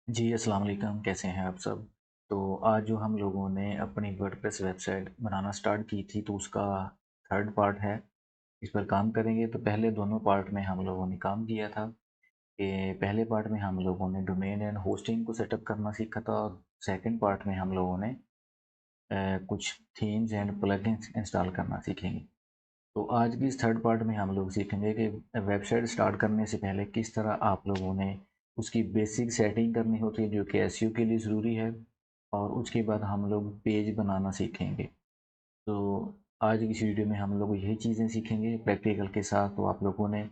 जी, अस्सलाम वालेकुम, कैसे हैं आप सब? तो आज जो हम लोगों ने अपनी वर्डप्रेस वेबसाइट बनाना स्टार्ट की थी, तो उसका थर्ड पार्ट है। इस पर काम करेंगे। तो पहले दोनों पार्ट में हम लोगों ने काम किया था कि पहले पार्ट में हम लोगों ने डोमेन एंड होस्टिंग को सेटअप करना सीखा था, और सेकंड पार्ट में हम लोगों ने कुछ थीम्स एंड प्लगइन्स इंस्टॉल करना सीखेंगे। तो आज की इस थर्ड पार्ट में हम लोग सीखेंगे कि वेबसाइट स्टार्ट करने से पहले किस तरह आप लोगों ने उसकी बेसिक सेटिंग करनी होती है, जो कि एसईओ के लिए ज़रूरी है। और उसके बाद हम लोग पेज बनाना सीखेंगे। तो आज की इस वीडियो में हम लोग यही चीज़ें सीखेंगे प्रैक्टिकल के साथ। तो आप लोगों ने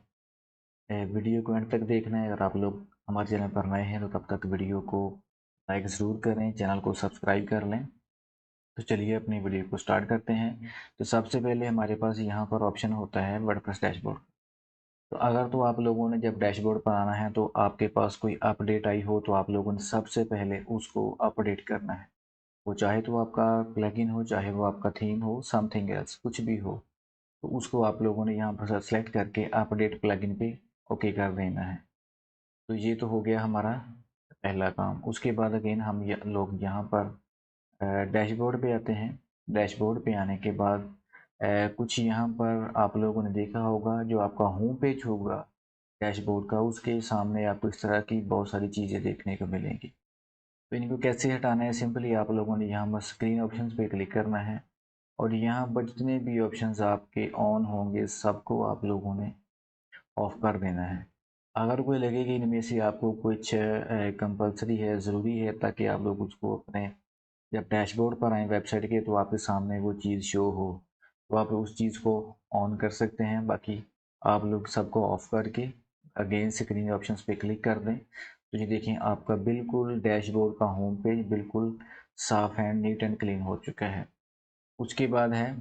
वीडियो को एंड तक देखना है। अगर आप लोग हमारे चैनल पर नए हैं तो तब तक वीडियो को लाइक ज़रूर करें, चैनल को सब्सक्राइब कर लें। तो चलिए अपनी वीडियो को स्टार्ट करते हैं। तो सबसे पहले हमारे पास यहाँ पर ऑप्शन होता है वर्डप्रेस डैशबोर्ड। तो अगर तो आप लोगों ने जब डैशबोर्ड पर आना है तो आपके पास कोई अपडेट आई हो, तो आप लोगों ने सबसे पहले उसको अपडेट करना है। वो चाहे तो आपका प्लगइन हो, चाहे वो आपका थीम हो, समथिंग एल्स कुछ भी हो। तो उसको आप लोगों ने यहाँ पर सेलेक्ट करके अपडेट प्लगइन पे ओके कर देना है। तो ये तो हो गया हमारा पहला काम। उसके बाद अगेन हम लोग यहाँ पर डैशबोर्ड पे आते हैं। डैशबोर्ड पे आने के बाद कुछ यहाँ पर आप लोगों ने देखा होगा, जो आपका होम पेज होगा डैशबोर्ड का, उसके सामने आपको इस तरह की बहुत सारी चीज़ें देखने को मिलेंगी। तो इनको कैसे हटाना है? सिंपली आप लोगों ने यहाँ पर स्क्रीन ऑप्शंस पे क्लिक करना है, और यहाँ पर जितने भी ऑप्शंस आपके ऑन होंगे सबको आप लोगों ने ऑफ कर देना है। अगर कोई लगे कि इनमें से आपको कुछ कंपलसरी है, ज़रूरी है, ताकि आप लोग उसको अपने जब डैशबोर्ड पर आएँ वेबसाइट के, तो आपके सामने वो चीज़ शो हो, तो आप उस चीज़ को ऑन कर सकते हैं। बाकी आप लोग सबको ऑफ करके अगेन स्क्रीन ऑप्शंस पे क्लिक कर दें। तो ये देखें, आपका बिल्कुल डैशबोर्ड का होम पेज बिल्कुल साफ़ एंड नीट एंड क्लीन हो चुका है। उसके बाद है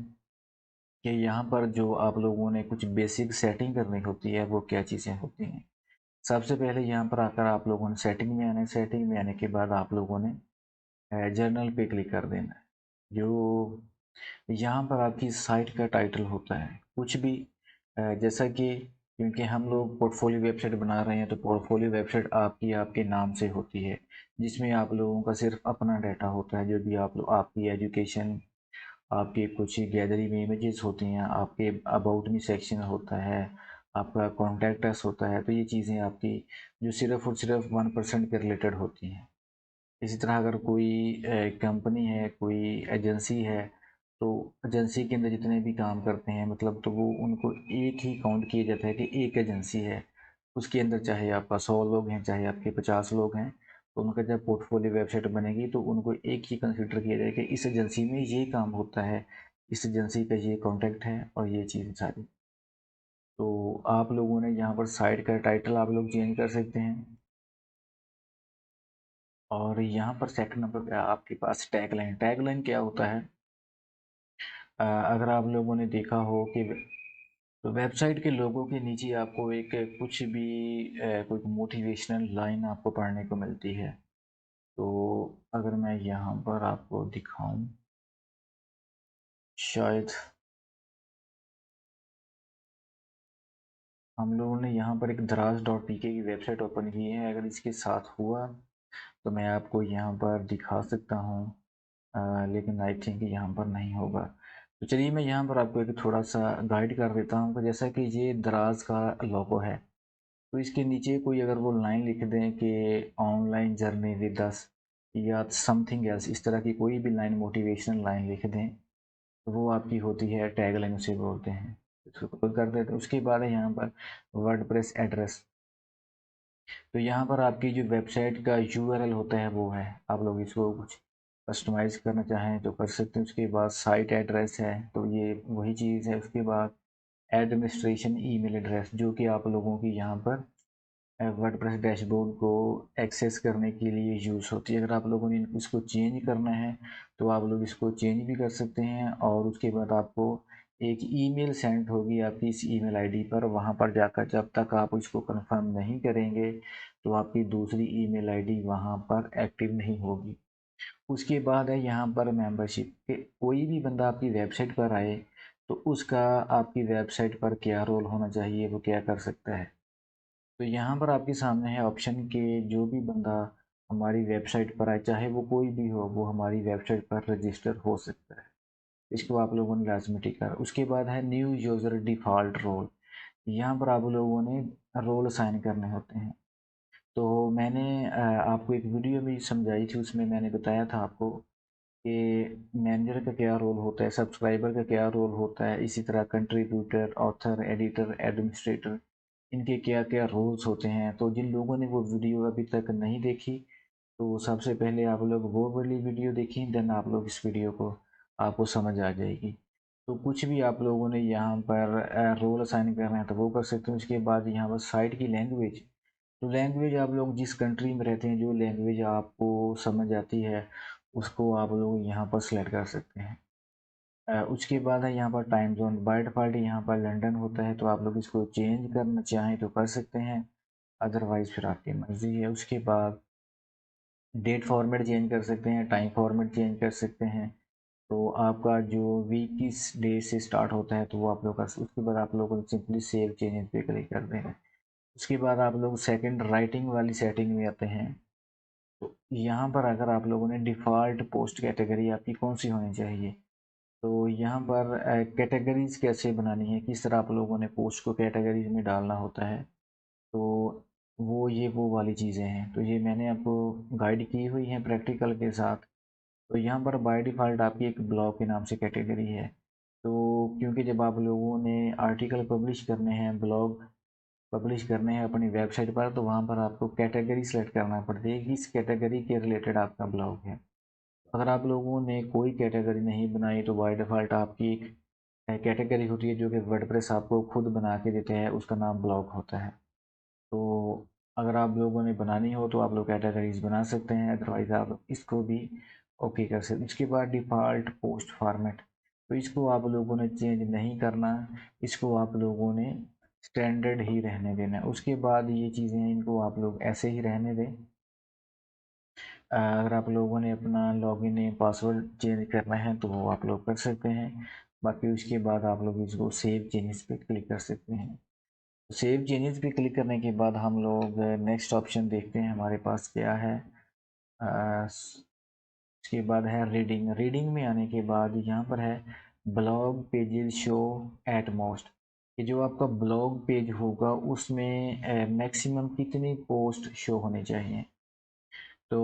कि यहाँ पर जो आप लोगों ने कुछ बेसिक सेटिंग करनी होती है, वो क्या चीज़ें होती हैं। सबसे पहले यहाँ पर आकर आप लोगों ने सेटिंग में आना है। सेटिंग में आने के बाद आप लोगों ने जर्नल पे क्लिक कर देना है। जो यहाँ पर आपकी साइट का टाइटल होता है कुछ भी, जैसा कि क्योंकि हम लोग पोर्टफोलियो वेबसाइट बना रहे हैं, तो पोर्टफोलियो वेबसाइट आपकी आपके नाम से होती है, जिसमें आप लोगों का सिर्फ अपना डाटा होता है। जो भी आप लोग, आपकी एजुकेशन, आपके कुछ गैलरी में इमेजेस होती हैं, आपके अबाउट मी सेक्शन होता है, आपका कॉन्टैक्ट अस होता है। तो ये चीज़ें आपकी जो सिर्फ और सिर्फ 1% के रिलेटेड होती हैं। इसी तरह अगर कोई कंपनी है, कोई एजेंसी है, तो एजेंसी के अंदर जितने भी काम करते हैं, मतलब तो वो उनको एक ही काउंट किया जाता है कि एक एजेंसी है। उसके अंदर चाहे आपका 100 लोग हैं, चाहे आपके 50 लोग हैं, तो उनका जब पोर्टफोलियो वेबसाइट बनेगी तो उनको एक ही कंसिडर किया जाएगा कि इस एजेंसी में ये काम होता है, इस एजेंसी का ये कॉन्टैक्ट है, और ये चीज़ सारी। तो आप लोगों ने यहाँ पर साइट का टाइटल आप लोग चेंज कर सकते हैं। और यहाँ पर सेकंड नंबर पे आपके पास टैगलाइन। टैगलाइन क्या होता है? अगर आप लोगों ने देखा हो कि तो वेबसाइट के लोगों के नीचे आपको एक कुछ भी कोई मोटिवेशनल लाइन आपको पढ़ने को मिलती है। तो अगर मैं यहाँ पर आपको दिखाऊं, शायद हम लोगों ने यहाँ पर एक दराज डॉट पी के की वेबसाइट ओपन की है। अगर इसके साथ हुआ तो मैं आपको यहाँ पर दिखा सकता हूँ, लेकिन आई थिंक यहाँ पर नहीं होगा। तो चलिए मैं यहाँ पर आपको एक थोड़ा सा गाइड कर देता हूँ कि जैसा कि ये दराज का लोगो है, तो इसके नीचे कोई अगर वो लाइन लिख दें कि ऑनलाइन जर्नी विद अस या समथिंग एल्स, इस तरह की कोई भी लाइन, मोटिवेशनल लाइन लिख दें, तो वो आपकी होती है टैग लाइन, उसे बोलते हैं। इसको क्लोज कर देते हैं। उसके बाद है यहाँ पर वर्डप्रेस एड्रेस। तो यहाँ पर आपकी जो वेबसाइट का यूआरएल होता है वो है। आप लोग इसको कुछ कस्टमाइज़ करना चाहें तो कर सकते हैं। उसके बाद साइट एड्रेस है, तो ये वही चीज़ है। उसके बाद एडमिनिस्ट्रेशन ईमेल एड्रेस, जो कि आप लोगों की यहाँ पर वर्डप्रेस डैशबोर्ड को एक्सेस करने के लिए यूज़ होती है। अगर आप लोगों ने इसको चेंज करना है तो आप लोग इसको चेंज भी कर सकते हैं, और उसके बाद आपको एक ईमेल सेंड होगी आपकी इस ईमेल आईडी पर। वहाँ पर जाकर जब तक आप इसको कंफर्म नहीं करेंगे, तो आपकी दूसरी ईमेल आईडी वहाँ पर एक्टिव नहीं होगी। उसके बाद है यहाँ पर मेंबरशिप, कि कोई भी बंदा आपकी वेबसाइट पर आए तो उसका आपकी वेबसाइट पर क्या रोल होना चाहिए, वो क्या कर सकता है। तो यहाँ पर आपके सामने है ऑप्शन कि जो भी बंदा हमारी वेबसाइट पर आए, चाहे वो कोई भी हो, वो हमारी वेबसाइट पर रजिस्टर हो सकता है। इसको आप लोगों ने लाजमी टिक कर। उसके बाद है न्यू यूज़र डिफ़ॉल्ट रोल। यहाँ पर आप लोगों ने रोल असाइन करने होते हैं। तो मैंने आपको एक वीडियो भी समझाई थी, उसमें मैंने बताया था आपको कि मैनेजर का क्या रोल होता है, सब्सक्राइबर का क्या रोल होता है, इसी तरह कंट्रीब्यूटर, ऑथर, एडिटर, एडमिनिस्ट्रेटर, इनके क्या क्या रोल्स होते हैं। तो जिन लोगों ने वो वीडियो अभी तक नहीं देखी, तो सबसे पहले आप लोग वो वाली वीडियो देखें, देन आप लोग इस वीडियो को आपको समझ आ जाएगी। तो कुछ भी आप लोगों ने यहाँ पर रोल असाइन करना है तो वो कर सकते हैं। उसके बाद यहाँ पर साइट की लैंग्वेज, तो लैंग्वेज आप लोग जिस कंट्री में रहते हैं, जो लैंग्वेज आपको समझ आती है, उसको आप लोग यहाँ पर सेलेक्ट कर सकते हैं। उसके बाद है यहाँ पर टाइम जोन। बाय डिफ़ॉल्ट यहाँ पर लंदन होता है, तो आप लोग इसको चेंज करना चाहें तो कर सकते हैं, अदरवाइज़ फिर आपकी मर्ज़ी है। उसके बाद डेट फॉर्मेट चेंज कर सकते हैं, टाइम फॉर्मेट चेंज कर सकते हैं। तो आपका जो वीक किस डे से स्टार्ट होता है, तो वो आप लोग का, उसके बाद आप लोगों को सिंपली सेव चेंजेस पे क्लिक कर देना। उसके बाद आप लोग सेकंड राइटिंग वाली सेटिंग में आते हैं। तो यहाँ पर अगर आप लोगों ने डिफ़ॉल्ट पोस्ट कैटेगरी आपकी कौन सी होनी चाहिए, तो यहाँ पर कैटेगरीज़ कैसे बनानी है, किस तरह आप लोगों ने पोस्ट को कैटेगरीज़ में डालना होता है, तो वो वाली चीज़ें हैं। तो ये मैंने आपको गाइड की हुई हैं प्रैक्टिकल के साथ। तो यहाँ पर बाय डिफ़ॉल्ट आपकी एक ब्लॉग के नाम से कैटेगरी है। तो क्योंकि जब आप लोगों ने आर्टिकल पब्लिश करने हैं, ब्लॉग पब्लिश करने हैं अपनी वेबसाइट पर, तो वहाँ पर आपको कैटेगरी सेलेक्ट करना पड़ती है, किस कैटेगरी के रिलेटेड आपका ब्लॉग है। अगर आप लोगों ने कोई कैटेगरी नहीं बनाई, तो बाय डिफ़ॉल्ट आपकी एक कैटेगरी होती है जो कि वर्डप्रेस आपको खुद बना के देते हैं, उसका नाम ब्लॉग होता है। तो अगर आप लोगों ने बनानी हो तो आप लोग कैटेगरीज बना सकते हैं, अदरवाइज़ आप इसको भी ओके कर सकते हैं। उसके बाद डिफ़ॉल्ट पोस्ट फॉर्मेट, तो इसको आप लोगों ने चेंज नहीं करना, इसको आप लोगों ने स्टैंडर्ड ही रहने देना है। उसके बाद ये चीज़ें, इनको आप लोग ऐसे ही रहने दें। अगर आप लोगों ने अपना लॉगिन पासवर्ड चेंज करना है तो वो आप लोग कर सकते हैं। बाकी उसके बाद आप लोग इसको सेव चेंजेस पे क्लिक कर सकते हैं। सेव चेंजेस पे क्लिक करने के बाद हम लोग नेक्स्ट ऑप्शन देखते हैं हमारे पास क्या है। उसके बाद है रीडिंग। रीडिंग में आने के बाद यहाँ पर है blog pages show at most, कि जो आपका ब्लॉग पेज होगा उसमें मैक्सिमम कितनी पोस्ट शो होनी चाहिए। तो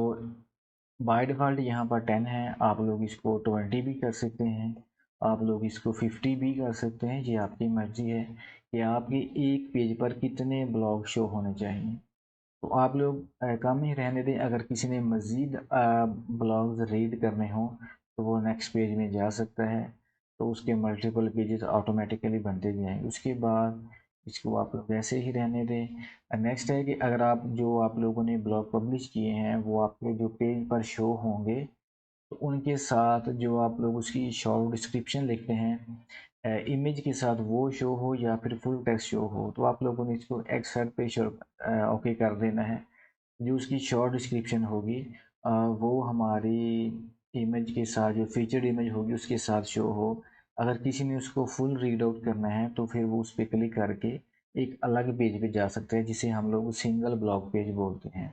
बाय डिफ़ॉल्ट यहाँ पर 10 है, आप लोग इसको 20 भी कर सकते हैं, आप लोग इसको 50 भी कर सकते हैं, ये आपकी मर्ज़ी है कि आपके एक पेज पर कितने ब्लॉग शो होने चाहिए। तो आप लोग कम ही रहने दें। अगर किसी ने मज़ीद ब्लॉग्स रीड करने हों तो वो नेक्स्ट पेज में जा सकता है, तो उसके मल्टीपल पेजेस ऑटोमेटिकली बनते जाएंगे। उसके बाद इसको आप लोग वैसे ही रहने दें। नेक्स्ट है कि अगर आप जो आप लोगों ने ब्लॉग पब्लिश किए हैं वो आपके जो पेज पर शो होंगे, तो उनके साथ जो आप लोग उसकी शॉर्ट डिस्क्रिप्शन लिखते हैं इमेज के साथ, वो शो हो या फिर फुल टेक्स्ट शो हो, तो आप लोगों ने इसको एक्सेप्ट पे शो ओके कर देना है। जो उसकी शॉर्ट डिस्क्रिप्शन होगी वो हमारी इमेज के साथ, जो फीचर्ड इमेज होगी उसके साथ शो हो। अगर किसी ने उसको फुल रीड आउट करना है तो फिर वो उस पर क्लिक करके एक अलग पेज पे जा सकते हैं, जिसे हम लोग सिंगल ब्लॉग पेज बोलते हैं।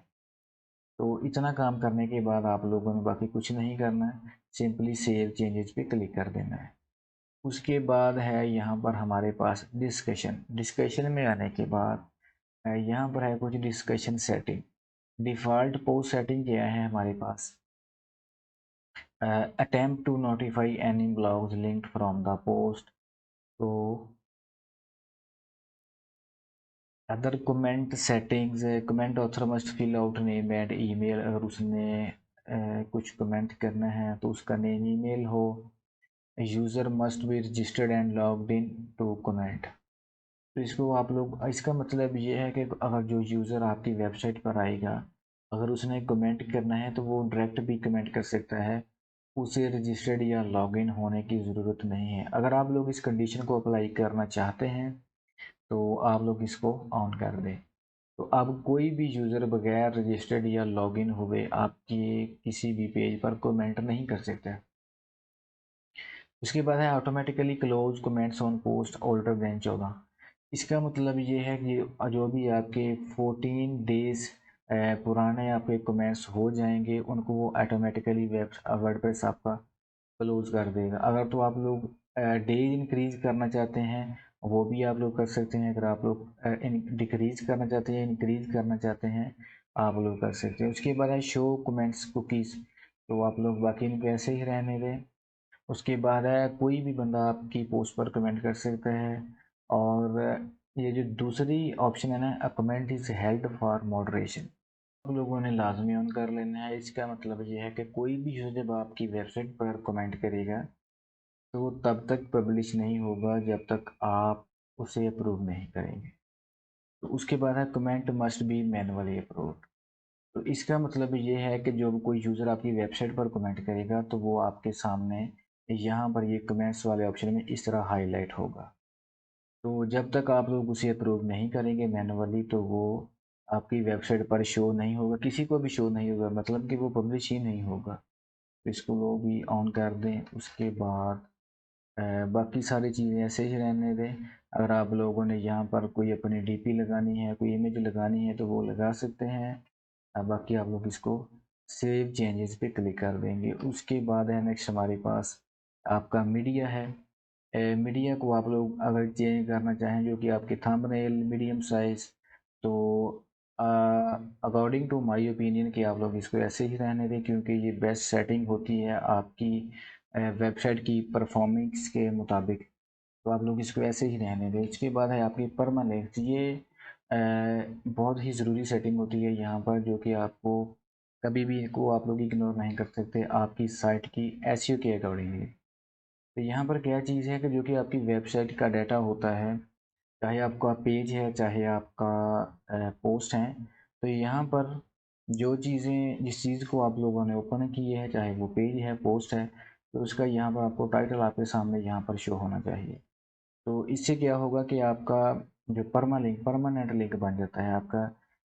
तो इतना काम करने के बाद आप लोगों ने बाकी कुछ नहीं करना है, सिंपली सेव चेंजेस पे क्लिक कर देना है। उसके बाद है यहाँ पर हमारे पास डिस्कशन। डिस्कशन में आने के बाद यहाँ पर है कुछ discussion setting. Default post setting क्या है हमारे पास, attempt to notify any blogs linked from the post. तो other comment settings, comment author must fill out name and email. अगर उसने कुछ कमेंट करना है तो उसका नेम ईमेल हो। User must be registered and logged in to comment. तो इसको आप लोग, इसका मतलब ये है कि अगर जो यूज़र आपकी वेबसाइट पर आएगा, अगर उसने कमेंट करना है तो वो डायरेक्ट भी कमेंट कर सकता है, उसे रजिस्टर्ड या लॉगिन होने की ज़रूरत नहीं है। अगर आप लोग इस कंडीशन को अप्लाई करना चाहते हैं तो आप लोग इसको ऑन कर दें। तो अब कोई भी यूज़र बगैर रजिस्टर्ड या लॉगिन हुए आपके किसी भी पेज पर कमेंट नहीं कर सकता। उसके बाद है automatically close comments on post older than 14। इसका मतलब ये है कि जो भी आपके 14 डेज़ पुराने आपके कमेंट्स हो जाएंगे, उनको वो ऑटोमेटिकली वर्डप्रेस आपका क्लोज कर देगा। अगर तो आप लोग डेज इंक्रीज करना चाहते हैं, वो भी आप लोग कर सकते हैं। अगर आप लोग डिक्रीज करना चाहते हैं, इंक्रीज करना चाहते हैं, आप लोग कर सकते हैं। उसके बाद है शो कमेंट्स कुकीज़, तो आप लोग बाकी इनको ऐसे ही रहने दें। उसके बाद है कोई भी बंदा आपकी पोस्ट पर कमेंट कर सकता है। और ये जो दूसरी ऑप्शन है ना, a comment is held for moderation, आप लोगों ने लाजमी ऑन कर लेना है। इसका मतलब ये है कि कोई भी यूज़र जब आपकी वेबसाइट पर कमेंट करेगा तो वो तब तक पब्लिश नहीं होगा जब तक आप उसे अप्रूव नहीं करेंगे। तो उसके बाद है comment must be manually approved. तो इसका मतलब ये है कि जब कोई यूज़र आपकी वेबसाइट पर कमेंट करेगा तो वो आपके सामने यहाँ पर ये कमेंट्स वाले ऑप्शन में इस तरह हाईलाइट होगा। तो जब तक आप लोग उसे अप्रूव नहीं करेंगे मैनुअली तो वो आपकी वेबसाइट पर शो नहीं होगा, किसी को भी शो नहीं होगा, मतलब कि वो पब्लिश ही नहीं होगा। तो इसको वो भी ऑन कर दें। उसके बाद बाकी सारी चीज़ें ऐसे ही रहने दें। अगर आप लोगों ने यहाँ पर कोई अपनी डीपी लगानी है, कोई इमेज लगानी है तो वो लगा सकते हैं। बाकी आप लोग इसको सेव चेंजेस पे क्लिक कर देंगे। उसके बाद है नेक्स्ट हमारे पास आपका मीडिया है। मीडिया को आप लोग अगर चेंज करना चाहें, जो कि आपके थंबनेल मीडियम साइज़, तो अकॉर्डिंग टू माय ओपिनियन कि आप लोग इसको ऐसे ही रहने दें, क्योंकि ये बेस्ट सेटिंग होती है आपकी वेबसाइट की परफॉर्मेंस के मुताबिक। तो आप लोग इसको ऐसे ही रहने दें। इसके बाद है आपकी परमानेंट, ये बहुत ही ज़रूरी सेटिंग होती है यहाँ पर, जो कि आपको कभी भी इनको आप लोग इग्नोर नहीं कर सकते आपकी साइट की एसईओ के अकॉर्डिंगली। तो यहाँ पर क्या चीज़ है कि जो कि आपकी वेबसाइट का डाटा होता है, चाहे आपका पेज है चाहे आपका पोस्ट है, तो यहाँ पर जो चीज़ें जिस चीज़ को आप लोगों ने ओपन की है, चाहे वो पेज है पोस्ट है, तो उसका यहाँ पर आपको टाइटल आपके सामने यहाँ पर शो होना चाहिए। तो इससे क्या होगा कि आपका जो परमानेंट लिंक बन जाता है आपका।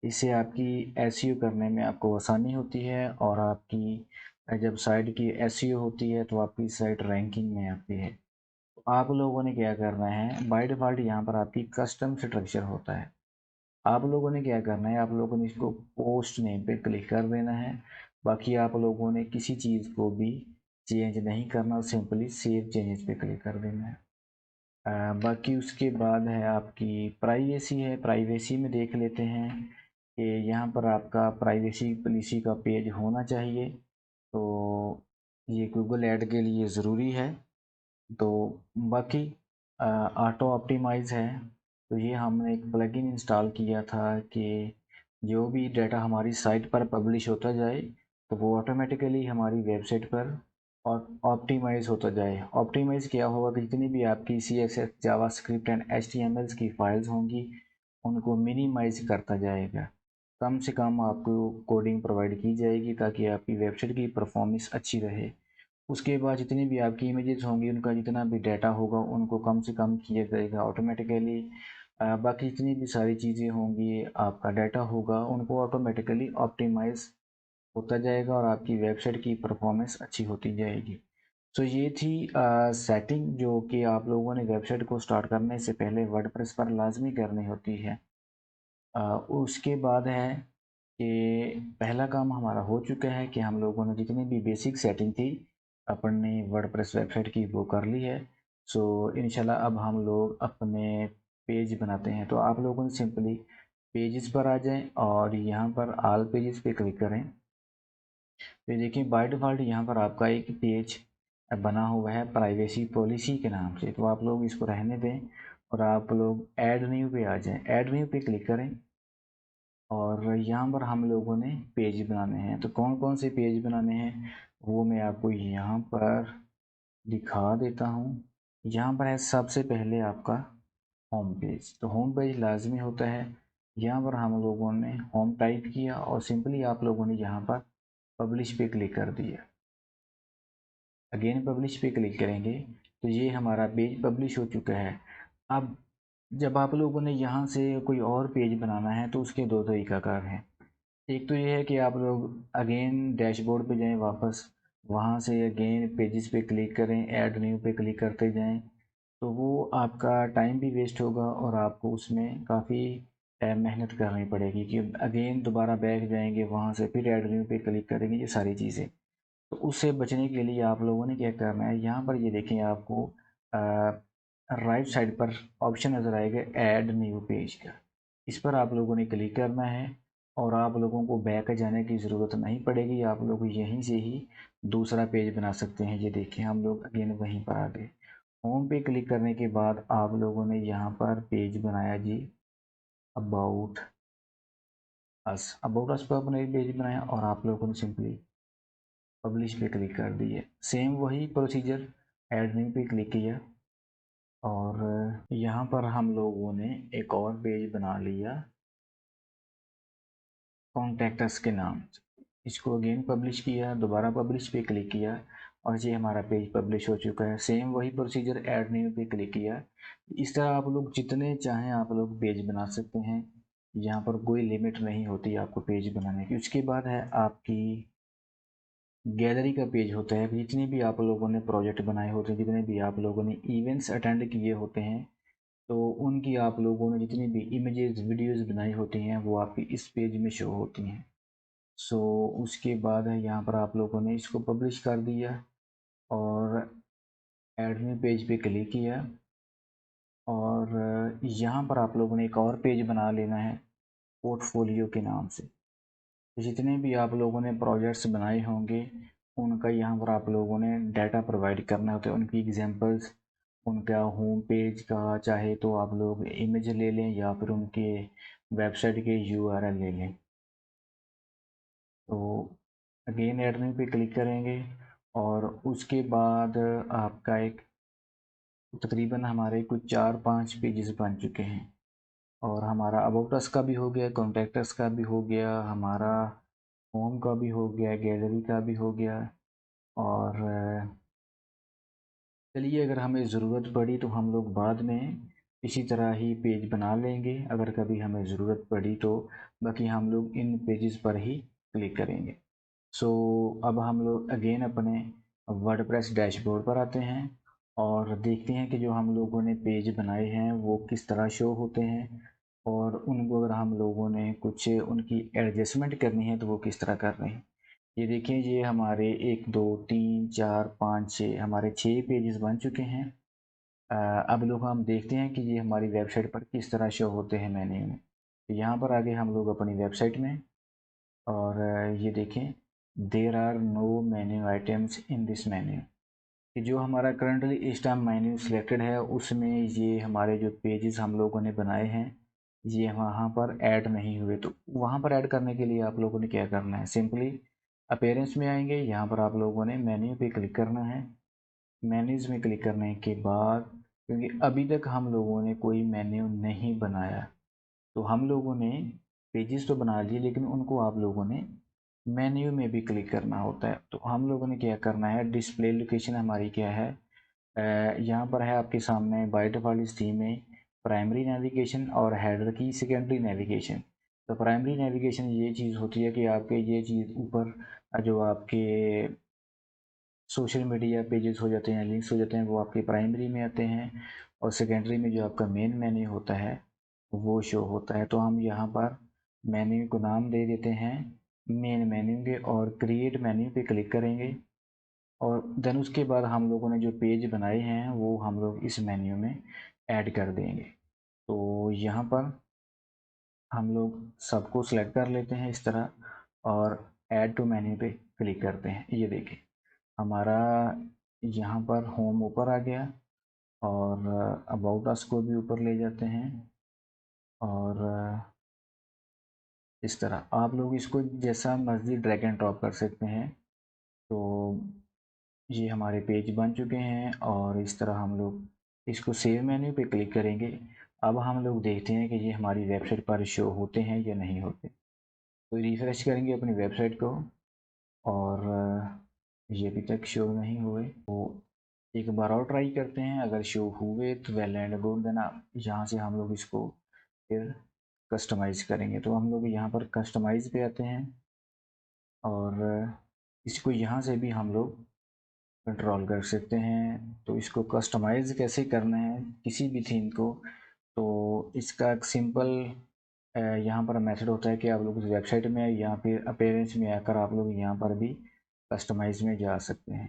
इससे आपकी एसईओ करने में आपको आसानी होती है, और आपकी जब साइट की एसईओ होती है तो आपकी साइट रैंकिंग में आती है। तो आप लोगों ने क्या करना है, बाय डिफ़ॉल्ट यहाँ पर आपकी कस्टम स्ट्रक्चर होता है। आप लोगों ने क्या करना है, आप लोगों ने इसको पोस्ट नेम पे क्लिक कर देना है। बाकी आप लोगों ने किसी चीज़ को भी चेंज नहीं करना, सिंपली सेव चेंजेस पे क्लिक कर देना है। बाकी उसके बाद है आपकी प्राइवेसी है। प्राइवेसी में देख लेते हैं कि यहाँ पर आपका प्राइवेसी पॉलिसी का पेज होना चाहिए। तो ये गूगल ऐड के लिए ज़रूरी है। तो बाकी ऑटो ऑप्टिमाइज़ है। तो ये हमने एक प्लगइन इंस्टॉल किया था कि जो भी डाटा हमारी साइट पर पब्लिश होता जाए तो वो ऑटोमेटिकली हमारी वेबसाइट पर और ऑप्टिमाइज़ होता जाए। ऑप्टिमाइज़ क्या होगा कि जितनी भी आपकी CSS जावास्क्रिप्ट एंड HTML की फ़ाइल्स होंगी उनको मिनिमाइज़ करता जाएगा। कम से कम आपको कोडिंग प्रोवाइड की जाएगी ताकि आपकी वेबसाइट की परफॉर्मेंस अच्छी रहे। उसके बाद जितनी भी आपकी इमेजेस होंगी, उनका जितना भी डाटा होगा उनको कम से कम किया जाएगा ऑटोमेटिकली। बाकी जितनी भी सारी चीज़ें होंगी, आपका डाटा होगा, उनको ऑटोमेटिकली ऑप्टिमाइज़ होता जाएगा और आपकी वेबसाइट की परफॉर्मेंस अच्छी होती जाएगी। तो ये थी सेटिंग जो कि आप लोगों ने वेबसाइट को स्टार्ट करने से पहले वर्डप्रेस पर लाजमी करनी होती है। उसके बाद है कि पहला काम हमारा हो चुका है कि हम लोगों ने जितनी भी बेसिक सेटिंग थी अपनी वर्डप्रेस वेबसाइट की वो कर ली है। सो इंशाल्लाह अब हम लोग अपने पेज बनाते हैं। तो आप लोगों ने सिंपली पेजेस पर आ जाएं और यहाँ पर ऑल पेजेस पे क्लिक करें। तो ये देखिए बाय डिफ़ॉल्ट यहाँ पर आपका एक पेज बना हुआ है प्राइवेसी पॉलिसी के नाम से, तो आप लोग इसको रहने दें और आप लोग ऐड न्यू पे आ जाएं। ऐड न्यू पे क्लिक करें और यहाँ पर हम लोगों ने पेज बनाने हैं। तो कौन कौन से पेज बनाने हैं वो मैं आपको यहाँ पर दिखा देता हूँ। यहाँ पर है सबसे पहले आपका होम पेज। तो होम पेज लाजमी होता है। यहाँ पर हम लोगों ने होम टाइप किया और सिंपली आप लोगों ने यहाँ पर पब्लिश पे क्लिक कर दिया। अगेन पब्लिश पे क्लिक करेंगे तो ये हमारा पेज पब्लिश हो चुका है। अब जब आप लोगों ने यहाँ से कोई और पेज बनाना है तो उसके दो तरीकाकार हैं। एक तो ये है कि आप लोग अगेन डैशबोर्ड पे जाएं वापस, वहाँ से अगेन पेजेस पे क्लिक करें, ऐड न्यू पे क्लिक करते जाएं। तो वो आपका टाइम भी वेस्ट होगा और आपको उसमें काफ़ी मेहनत करनी पड़ेगी कि अगेन दोबारा बैक जाएंगे, वहाँ से फिर ऐड न्यू पे क्लिक करेंगे, ये सारी चीज़ें। तो उससे बचने के लिए आप लोगों ने क्या करना है, यहाँ पर ये देखें आपको राइट साइड पर ऑप्शन नज़र आएगा ऐड न्यू पेज का। इस पर आप लोगों ने क्लिक करना है और आप लोगों को बैक जाने की ज़रूरत नहीं पड़ेगी, आप लोग यहीं से ही दूसरा पेज बना सकते हैं। ये देखें हम लोग अगेन वहीं पर आ गए। होम पे क्लिक करने के बाद आप लोगों ने यहाँ पर पेज बनाया जी अबाउट अबाउट अस पर अपने पेज बनाया और आप लोगों ने सिंपली पब्लिश पे क्लिक कर दिए। सेम वही प्रोसीजर ऐड न्यू पे क्लिक किया और यहाँ पर हम लोगों ने एक और पेज बना लिया कॉन्टैक्ट अस के नाम से। इसको अगेन पब्लिश किया, दोबारा पब्लिश पे क्लिक किया और ये हमारा पेज पब्लिश हो चुका है। सेम वही प्रोसीजर ऐड न्यू पे क्लिक किया। इस तरह आप लोग जितने चाहें आप लोग पेज बना सकते हैं, यहाँ पर कोई लिमिट नहीं होती आपको पेज बनाने की। उसके बाद है आपकी गैलरी का पेज होता है। जितने भी आप लोगों ने प्रोजेक्ट बनाए होते हैं, जितने भी आप लोगों ने इवेंट्स अटेंड किए होते हैं, तो उनकी आप लोगों ने जितनी भी इमेजेस वीडियोस बनाई होती हैं वो आपकी इस पेज में शो होती हैं। सो उसके बाद है यहाँ पर आप लोगों ने इसको पब्लिश कर दिया और एडमिन पेज पे क्लिक किया और यहाँ पर आप लोगों ने एक और पेज बना लेना है पोर्टफोलियो के नाम से। जितने भी आप लोगों ने प्रोजेक्ट्स बनाए होंगे उनका यहाँ पर आप लोगों ने डाटा प्रोवाइड करना होता है, उनकी एग्जांपल्स, उनका होम पेज का चाहे तो आप लोग इमेज ले लें या फिर उनके वेबसाइट के यूआरएल ले लें। तो अगेन एडमिन पे क्लिक करेंगे और उसके बाद आपका एक तकरीबन हमारे कुछ 4-5 पेजेस बन चुके हैं और हमारा अबाउट अस का भी हो गया, कॉन्टैक्ट अस का भी हो गया, हमारा होम का भी हो गया, गैलरी का भी हो गया और चलिए अगर हमें ज़रूरत पड़ी तो हम लोग बाद में इसी तरह ही पेज बना लेंगे अगर कभी हमें ज़रूरत पड़ी तो। बाकी हम लोग इन पेजेस पर ही क्लिक करेंगे। सो अब हम लोग अगेन अपने वर्डप्रेस डैशबोर्ड पर आते हैं और देखते हैं कि जो हम लोगों ने पेज बनाए हैं वो किस तरह शो होते हैं और उनको अगर हम लोगों ने कुछ उनकी एडजस्टमेंट करनी है तो वो किस तरह कर रहे हैं। ये देखिए ये हमारे 1 2 3 4 5 6 हमारे 6 पेजेस बन चुके हैं। अब लोग हम देखते हैं कि ये हमारी वेबसाइट पर किस तरह शो होते हैं मेन्यू में। तो यहाँ पर आगे हम लोग अपनी वेबसाइट में और ये देखें there are no menu items in this menu कि जो हमारा करंटली इस टाइम मेन्यू सिलेक्टेड है उसमें ये हमारे जो पेजेस हम लोगों ने बनाए हैं ये वहाँ पर ऐड नहीं हुए। तो वहाँ पर ऐड करने के लिए आप लोगों ने क्या करना है, सिंपली अपीयरेंस में आएंगे, यहाँ पर आप लोगों ने मेन्यू पे क्लिक करना है। मेन्यूज़ में क्लिक करने के बाद क्योंकि अभी तक हम लोगों ने कोई मेन्यू नहीं बनाया तो हम लोगों ने पेजेस तो बना लिए लेकिन उनको आप लोगों ने मेन्यू में भी क्लिक करना होता है। तो हम लोगों ने क्या करना है, डिस्प्ले लोकेशन हमारी क्या है, यहाँ पर है आपके सामने बाय डिफ़ॉल्ट इस थीम में प्राइमरी नेविगेशन और हेडर की सेकेंडरी नेविगेशन। तो प्राइमरी नेविगेशन ये चीज़ होती है कि आपके ये चीज़ ऊपर जो आपके सोशल मीडिया पेजेस हो जाते हैं, लिंक्स हो जाते हैं, वो आपके प्राइमरी में आते हैं और सेकेंडरी में जो आपका मेन मेन्यू होता है वो शो होता है। तो हम यहाँ पर मेन्यू को नाम दे देते हैं मेन मेन्यू के और क्रिएट मेन्यू पे क्लिक करेंगे और देन उसके बाद हम लोगों ने जो पेज बनाए हैं वो हम लोग इस मेन्यू में ऐड कर देंगे। तो यहाँ पर हम लोग सबको सिलेक्ट कर लेते हैं इस तरह और ऐड टू मेन्यू पे क्लिक करते हैं। ये देखिए हमारा यहाँ पर होम ऊपर आ गया और अबाउट अस को भी ऊपर ले जाते हैं और इस तरह आप लोग इसको जैसा मर्जी ड्रैग एंड ड्रॉप कर सकते हैं। तो ये हमारे पेज बन चुके हैं और इस तरह हम लोग इसको सेव मेन्यू पे क्लिक करेंगे। अब हम लोग देखते हैं कि ये हमारी वेबसाइट पर शो होते हैं या नहीं होते। तो रिफ़्रेश करेंगे अपनी वेबसाइट को और ये अभी तक शो नहीं हुए तो एक बार और ट्राई करते हैं। अगर शो हुए तो वेल एंड गुड, देना यहाँ से हम लोग इसको फिर कस्टमाइज़ करेंगे। तो हम लोग यहाँ पर कस्टमाइज़ पे आते हैं और इसको यहाँ से भी हम लोग कंट्रोल कर सकते हैं। तो इसको कस्टमाइज़ कैसे करना है किसी भी थीम को, तो इसका एक सिंपल यहाँ पर मेथड होता है कि आप लोग उस वेबसाइट में या फिर अपीयरेंस में आकर आप लोग यहाँ पर भी कस्टमाइज़ में जा सकते हैं।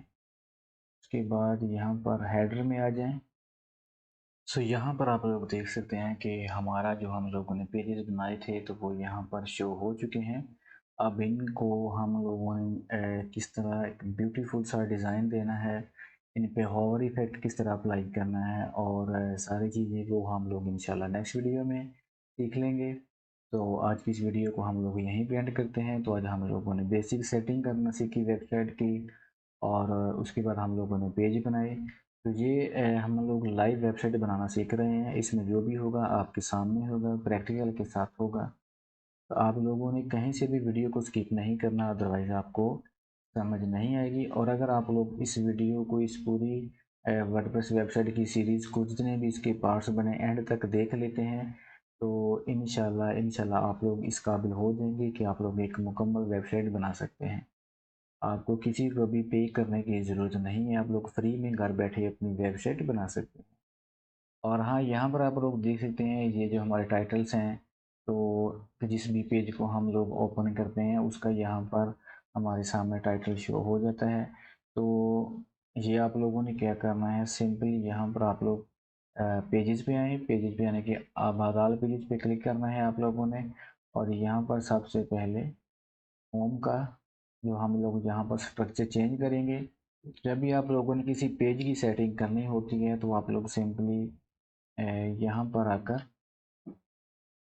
उसके बाद यहाँ पर हेडर में आ जाएँ। सो यहाँ पर आप लोग देख सकते हैं कि हमारा जो हम लोगों ने पेजेस बनाए थे तो वो यहाँ पर शो हो चुके हैं। अब इनको हम लोगों ने किस तरह एक ब्यूटीफुल सा डिज़ाइन देना है, इन पे होवर इफ़ेक्ट किस तरह अप्लाई करना है और सारी चीज़ें वो हम लोग इंशाल्लाह नेक्स्ट वीडियो में सीख लेंगे। तो आज की इस वीडियो को हम लोग यहीं पे एंड करते हैं। तो आज हम लोगों ने बेसिक सेटिंग करना सीखी वेबसाइट की और उसके बाद हम लोगों ने पेज बनाए। तो ये हम लोग लाइव वेबसाइट बनाना सीख रहे हैं। इसमें जो भी होगा आपके सामने होगा, प्रैक्टिकल के साथ होगा। तो आप लोगों ने कहीं से भी वीडियो को स्किप नहीं करना, अदरवाइज़ आपको समझ नहीं आएगी। और अगर आप लोग इस वीडियो को, इस पूरी वर्डप्रेस वेबसाइट की सीरीज़ को, जितने भी इसके पार्ट्स बने, एंड तक देख लेते हैं तो इंशाल्लाह आप लोग इस काबिल हो जाएंगे कि आप लोग एक मुकम्मल वेबसाइट बना सकते हैं। आपको किसी को भी पे करने की ज़रूरत नहीं है, आप लोग फ्री में घर बैठे अपनी वेबसाइट बना सकते हैं। और हाँ, यहाँ पर आप लोग देख सकते हैं ये जो हमारे टाइटल्स हैं, तो जिस भी पेज को हम लोग ओपन करते हैं उसका यहाँ पर हमारे सामने टाइटल शो हो जाता है। तो ये आप लोगों ने क्या करना है, सिंपली यहाँ पर आप लोग पेजेस पे आए, पेजेस पे आने के बाद ऑल पेजेस पे क्लिक करना है आप लोगों ने। और यहाँ पर सबसे पहले होम का जो हम लोग यहाँ पर स्ट्रक्चर चेंज करेंगे। जब भी आप लोगों ने किसी पेज की सेटिंग करनी होती है तो आप लोग सिंपली यहाँ पर आकर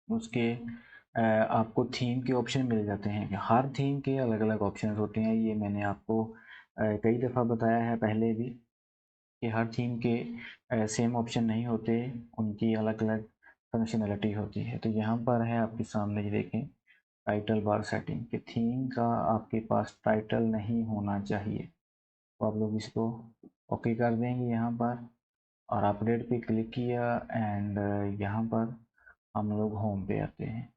उसके आपको थीम के ऑप्शन मिल जाते हैं। हर थीम के अलग अलग ऑप्शन होते हैं, ये मैंने आपको कई दफ़ा बताया है पहले भी कि हर थीम के सेम ऑप्शन नहीं होते, उनकी अलग अलग फंक्शनैलिटी होती है। तो यहाँ पर है आपके सामने, ये देखें, टाइटल बार सेटिंग कि थीम का आपके पास टाइटल नहीं होना चाहिए। तो आप लोग इसको ओके कर देंगे यहाँ पर और अपडेट पे क्लिक किया एंड यहाँ पर हम लोग होम पे आते हैं।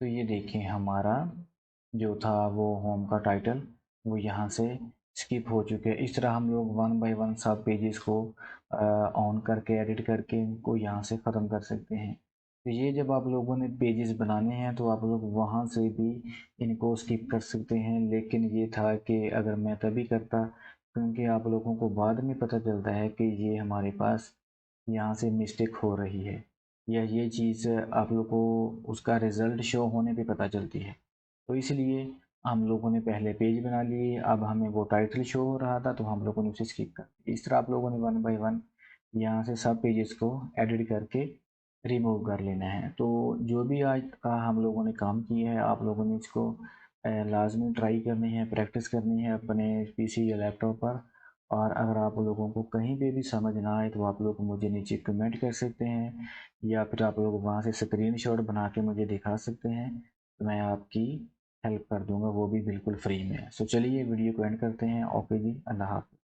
तो ये देखिए हमारा जो था वो होम का टाइटल वो यहाँ से स्किप हो चुके हैं। इस तरह हम लोग वन बाय वन सब पेजेस को ऑन करके एडिट करके इनको यहाँ से ख़त्म कर सकते हैं। तो ये जब आप लोगों ने पेजेस बनाने हैं तो आप लोग वहाँ से भी इनको स्किप कर सकते हैं। लेकिन ये था कि अगर मैं तभी करता, क्योंकि आप लोगों को बाद में पता चलता है कि ये हमारे पास यहाँ से मिस्टेक हो रही है या ये चीज़ आप लोग को उसका रिज़ल्ट शो होने पे पता चलती है। तो इसलिए हम लोगों ने पहले पेज बना लिए, अब हमें वो टाइटल शो हो रहा था तो हम लोगों ने उसे स्किप कर दिया। इस तरह आप लोगों ने वन बाय वन यहाँ से सब पेजेस को एडिट करके रिमूव कर लेना है। तो जो भी आज का हम लोगों ने काम किया है आप लोगों ने इसको लाजमी ट्राई करनी है, प्रैक्टिस करनी है अपने पीसी या लैपटॉप पर। और अगर आप लोगों को कहीं पे भी समझ ना आए तो आप लोग मुझे नीचे कमेंट कर सकते हैं या फिर आप लोग वहाँ से स्क्रीनशॉट बना के मुझे दिखा सकते हैं, तो मैं आपकी हेल्प कर दूँगा, वो भी बिल्कुल फ्री में। सो चलिए वीडियो को एंड करते हैं। ओके जी, अल्लाह हाफ़िज़।